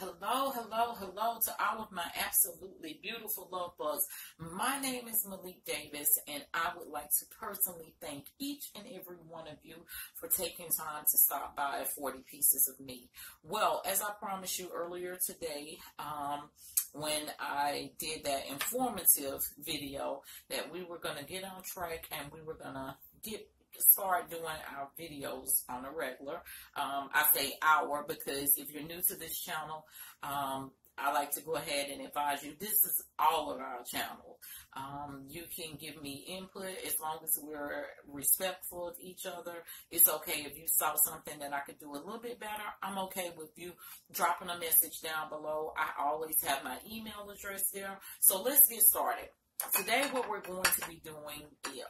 Hello, hello, hello to all of my absolutely beautiful love bugs. My name is maylikdavis, and I would like to personally thank each and every one of you for taking time to stop by 40 Pieces of Me. Well, as I promised you earlier today, when I did that informative video, that we were going to get on track and we were going to start doing our videos on a regular. I say our because if you're new to this channel, I like to go ahead and advise you, this is all of our channel. You can give me input as long as we're respectful of each other. It's okay if you saw something that I could do a little bit better. I'm okay with you dropping a message down below. I always have my email address there. So let's get started. Today what we're going to be doing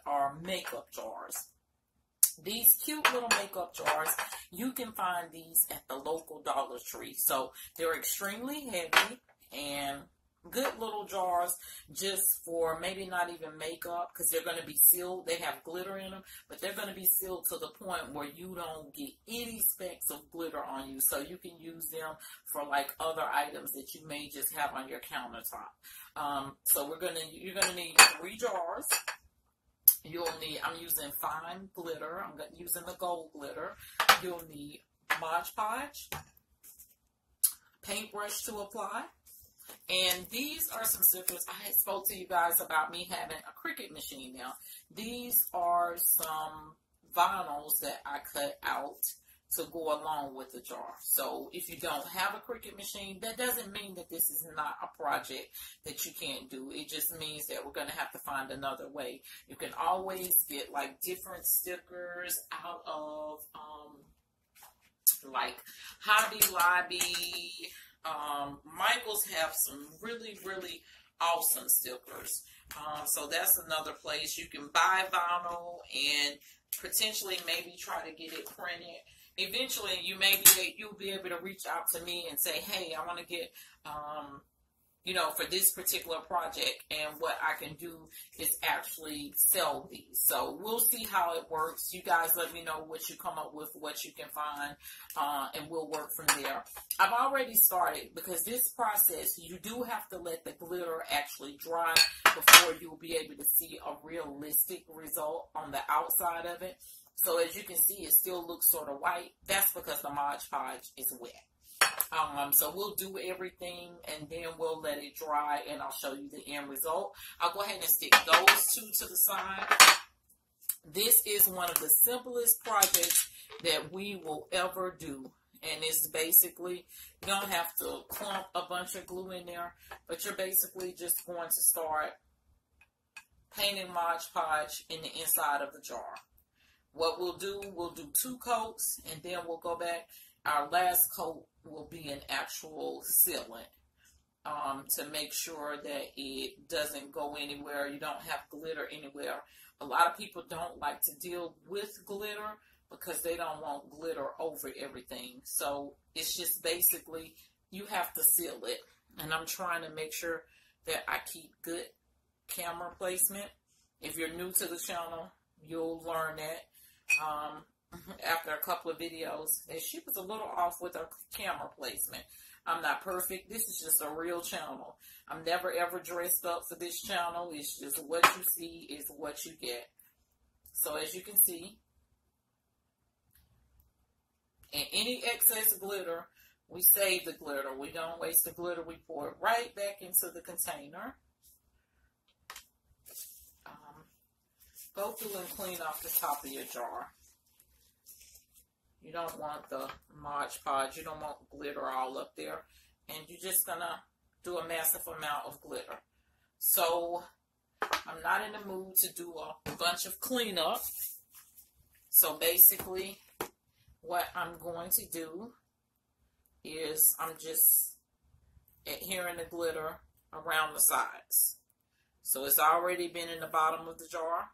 are makeup jars. These cute little makeup jars, you can find these at the local Dollar Tree. So they're extremely heavy and good little jars just for maybe not even makeup, because they're going to be sealed. They have glitter in them, but they're going to be sealed to the point where you don't get any specks of glitter on you. So you can use them for like other items that you may just have on your countertop. So you're going to need 3 jars. You'll need, I'm using fine glitter. I'm using the gold glitter. You'll need Mod Podge, paintbrush to apply. And these are some stickers. I had spoke to you guys about me having a Cricut machine now. These are some vinyls that I cut out to go along with the jar. So if you don't have a Cricut machine, that doesn't mean that this is not a project that you can't do. It just means that we're going to have to find another way. You can always get like different stickers out of like Hobby Lobby. Michael's have some really, really awesome stickers. So that's another place you can buy vinyl and potentially maybe try to get it printed. Eventually, you'll be able to reach out to me and say, hey, I want to get, for this particular project. And what I can do is actually sell these. So we'll see how it works. You guys let me know what you come up with, what you can find, and we'll work from there. I've already started because this process, you do have to let the glitter actually dry before you'll be able to see a realistic result on the outside of it. So as you can see, it still looks sort of white. That's because the Mod Podge is wet. So we'll do everything and then we'll let it dry and I'll show you the end result. I'll go ahead and stick those 2 to the side. This is one of the simplest projects that we will ever do. And it's basically, you don't have to clump a bunch of glue in there, but you're basically just going to start painting Mod Podge in the inside of the jar. What we'll do 2 coats and then we'll go back. Our last coat will be an actual sealant to make sure that it doesn't go anywhere. You don't have glitter anywhere. A lot of people don't like to deal with glitter because they don't want glitter over everything. So it's just basically you have to seal it. And I'm trying to make sure that I keep good camera placement. If you're new to the channel, you'll learn that. After a couple of videos, that she was a little off with her camera placement. I'm not perfect. This is just a real channel. I'm never ever dressed up for this channel. It's just what you see is what you get. So as you can see, and any excess glitter, we save the glitter. We don't waste the glitter. We pour it right back into the container. Go through and clean off the top of your jar. You don't want the Mod Podge. You don't want glitter all up there. And you're just going to do a massive amount of glitter. So, I'm not in the mood to do a bunch of cleanup. So, basically, what I'm going to do is I'm just adhering the glitter around the sides. So, it's already been in the bottom of the jar.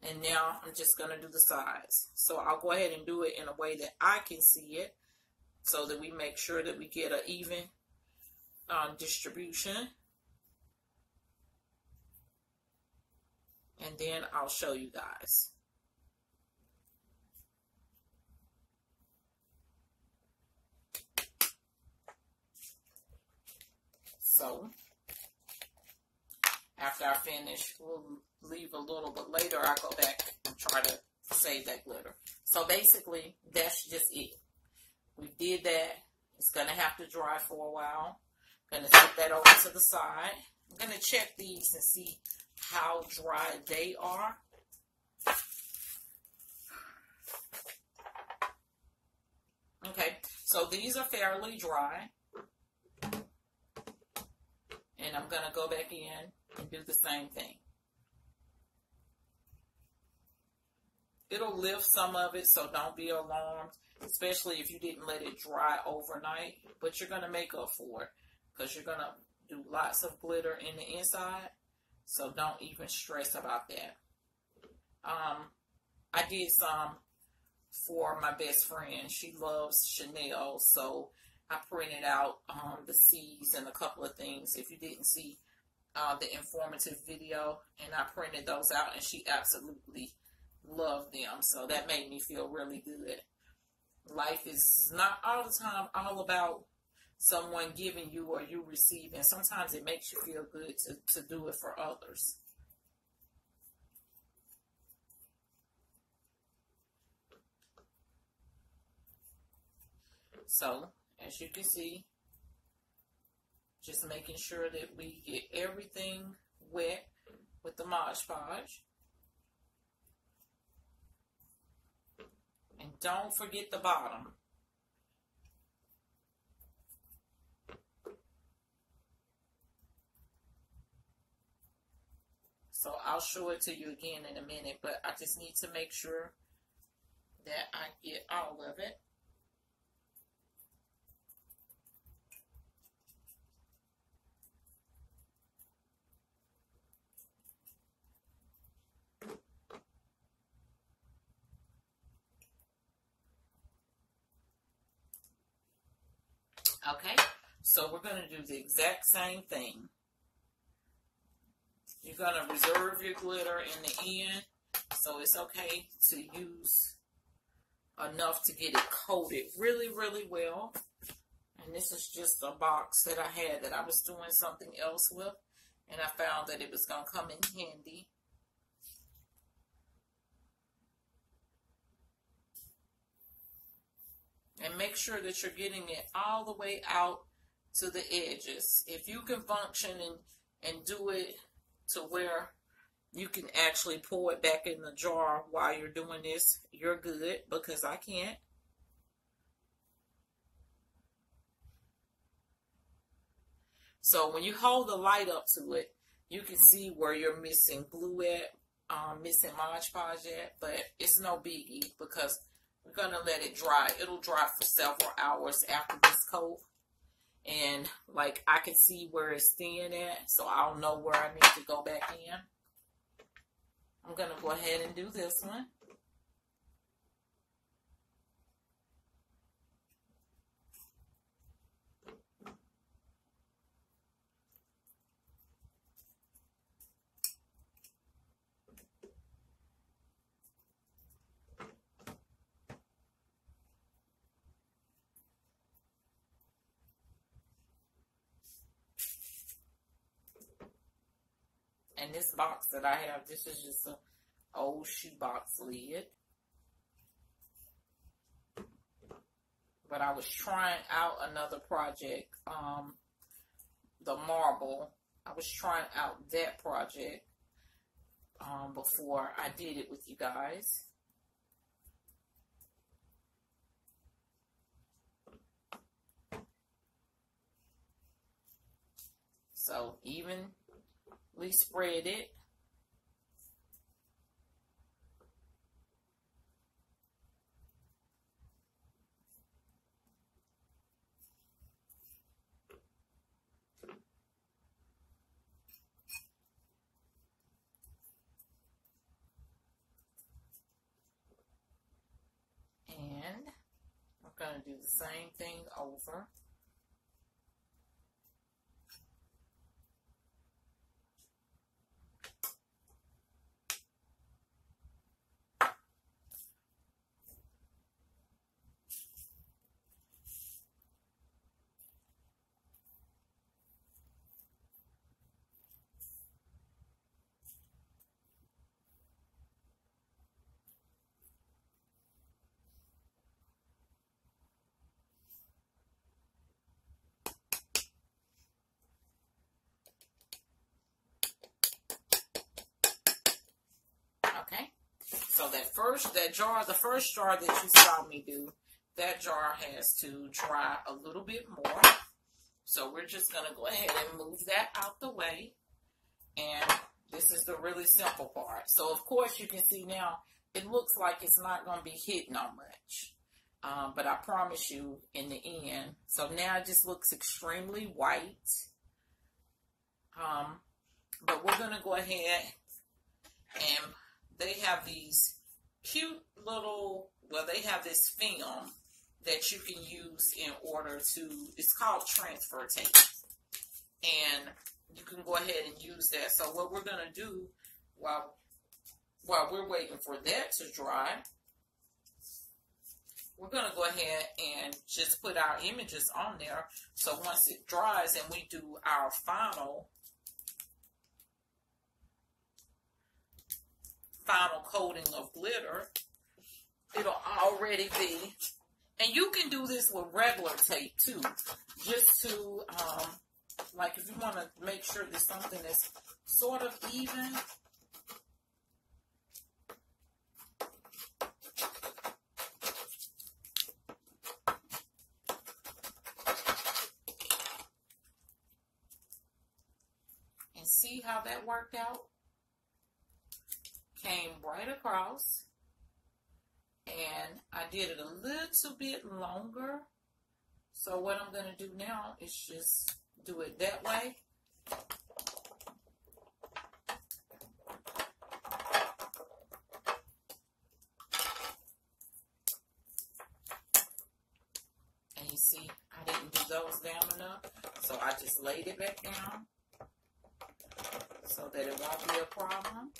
And now I'm just going to do the sides. So I'll go ahead and do it in a way that I can see it so that we make sure that we get an even distribution. And then I'll show you guys. So after I finish, we'll leave a little, but later I go back and try to save that glitter. So basically, that's just it. We did that. It's going to have to dry for a while. I'm going to set that over to the side. I'm going to check these and see how dry they are. Okay, so these are fairly dry. And I'm going to go back in and do the same thing. It'll lift some of it, so don't be alarmed, especially if you didn't let it dry overnight. But you're going to make up for it because you're going to do lots of glitter in the inside, so don't even stress about that. I did some for my best friend. She loves Chanel, so I printed out the C's and a couple of things. If you didn't see the informative video, and I printed those out, and she absolutely loved them. So that made me feel really good. Life is not all the time all about someone giving you or you receiving. Sometimes it makes you feel good to do it for others. So, as you can see, just making sure that we get everything wet with the Mod Podge. And don't forget the bottom. So I'll show it to you again in a minute, but I just need to make sure that I get all of it. Okay, so we're going to do the exact same thing. You're going to reserve your glitter in the end, so it's okay to use enough to get it coated really, really well. And this is just a box that I had that I was doing something else with, and I found that it was going to come in handy. And make sure that you're getting it all the way out to the edges. If you can function and do it to where you can actually pour it back in the jar while you're doing this, you're good, because I can't. So when you hold the light up to it, you can see where you're missing glue at, missing Mod Podge at, but it's no biggie because we're going to let it dry. It'll dry for several hours after this coat. And, like, I can see where it's thin at, so I'll know where I need to go back in. I'm going to go ahead and do this one. And this box that I have, this is just an old shoebox lid. But I was trying out another project, the marble. I was trying out that project before I did it with you guys. So evenly spread it. And I'm going to do the same thing over. the first jar that you saw me do, that jar has to dry a little bit more. So we're just going to go ahead and move that out the way. And this is the really simple part. So of course you can see now, it looks like it's not going to be hitting on much. But I promise you in the end. So now it just looks extremely white. But we're going to go ahead and they have these cute little, well, they have this film that you can use in order to, it's called transfer tape. And you can go ahead and use that. So what we're going to do while we're waiting for that to dry, we're going to go ahead and just put our images on there. So once it dries and we do our final coating of glitter, it'll already be, and you can do this with regular tape too, just to, like if you want to make sure there's something that's sort of even. And see how that worked out? Came right across, and I did it a little bit longer. So what I'm going to do now is just do it that way. And you see, I didn't do those down enough, so I just laid it back down so that it won't be a problem.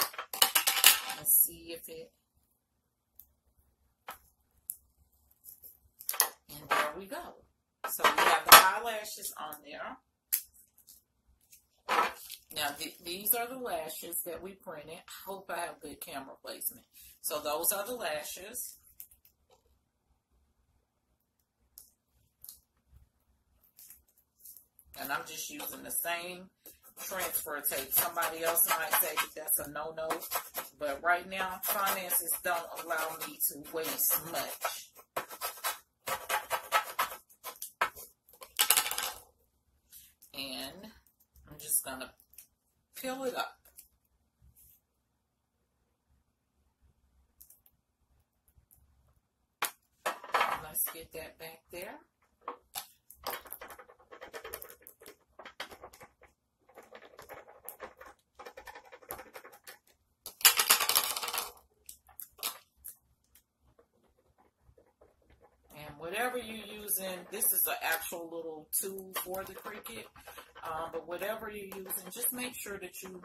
Let's see if it, and there we go. So we have the eyelashes on there. Now these are the lashes that we printed. I hope I have good camera placement. So those are the lashes. And I'm just using the same transfer tape. Somebody else might say that that's a no-no, but right now finances don't allow me to waste much. And I'm just gonna peel it up. Let's get that back there. Whatever you're using, this is an actual little tool for the Cricut, but whatever you're using, just make sure that you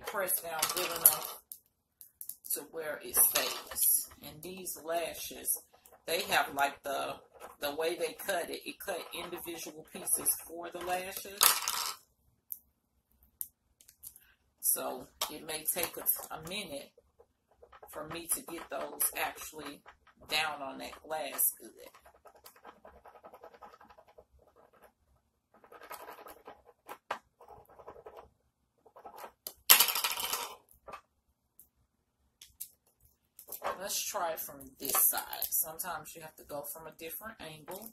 press down good enough to where it stays. And these lashes, they have like the way they cut it, it cut individual pieces for the lashes. So it may take a minute for me to get those actually down on that glass good. Let's try it from this side. Sometimes you have to go from a different angle,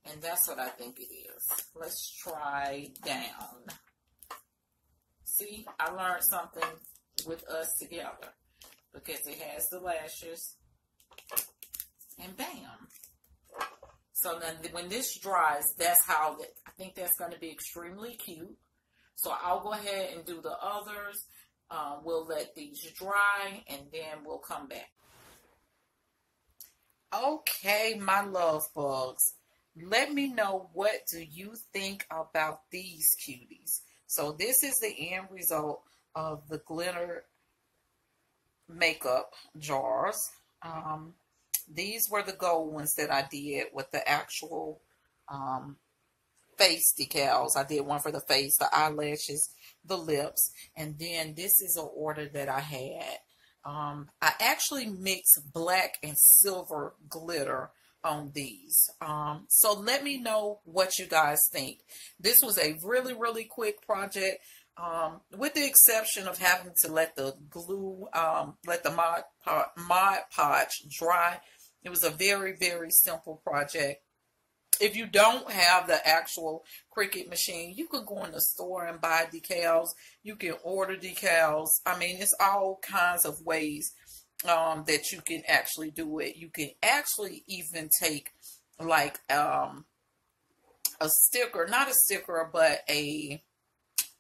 and that's what I think it is. Let's try down. See, I learned something with us together because it has the lashes. And bam. So then when this dries, that's how, I think that's going to be extremely cute. So I'll go ahead and do the others. We'll let these dry and then we'll come back. Okay, my love bugs. Let me know, what do you think about these cuties? So this is the end result of the glitter makeup jars. These were the gold ones that I did with the actual face decals. I did one for the face, the eyelashes, the lips, and then this is an order that I had. I actually mixed black and silver glitter on these. So let me know what you guys think. This was a really, really quick project. with the exception of having to let the glue, let the Mod Podge dry. It was a very, very simple project. If you don't have the actual Cricut machine, you can go in the store and buy decals. You can order decals. I mean, it's all kinds of ways that you can actually do it. You can actually even take like a sticker, not a sticker, but a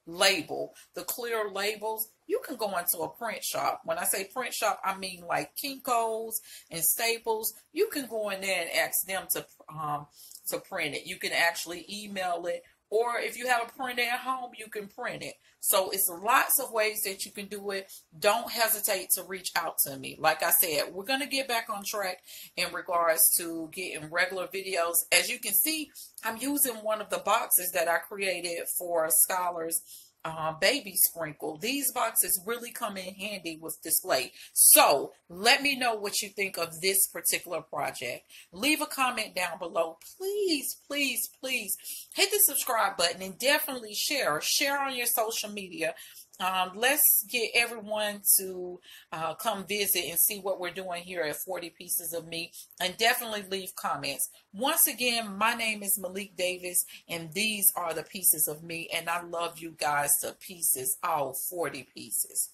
label, the clear labels. You can go into a print shop. When I say print shop, I mean like Kinko's and Staples. You can go in there and ask them to print it. You can actually email it, or if you have a printer at home, you can print it. So it's lots of ways that you can do it. Don't hesitate to reach out to me. Like I said, we're going to get back on track in regards to getting regular videos. As you can see, I'm using one of the boxes that I created for Scholar's baby sprinkle. These boxes really come in handy with display. So let me know what you think of this particular project. Leave a comment down below. Please, please, please hit the subscribe button and definitely share on your social media. Let's get everyone to come visit and see what we're doing here at 40 Pieces of Me, and definitely leave comments. Once again, my name is maylikdavis, and these are the pieces of me, and I love you guys to pieces, all 40 pieces.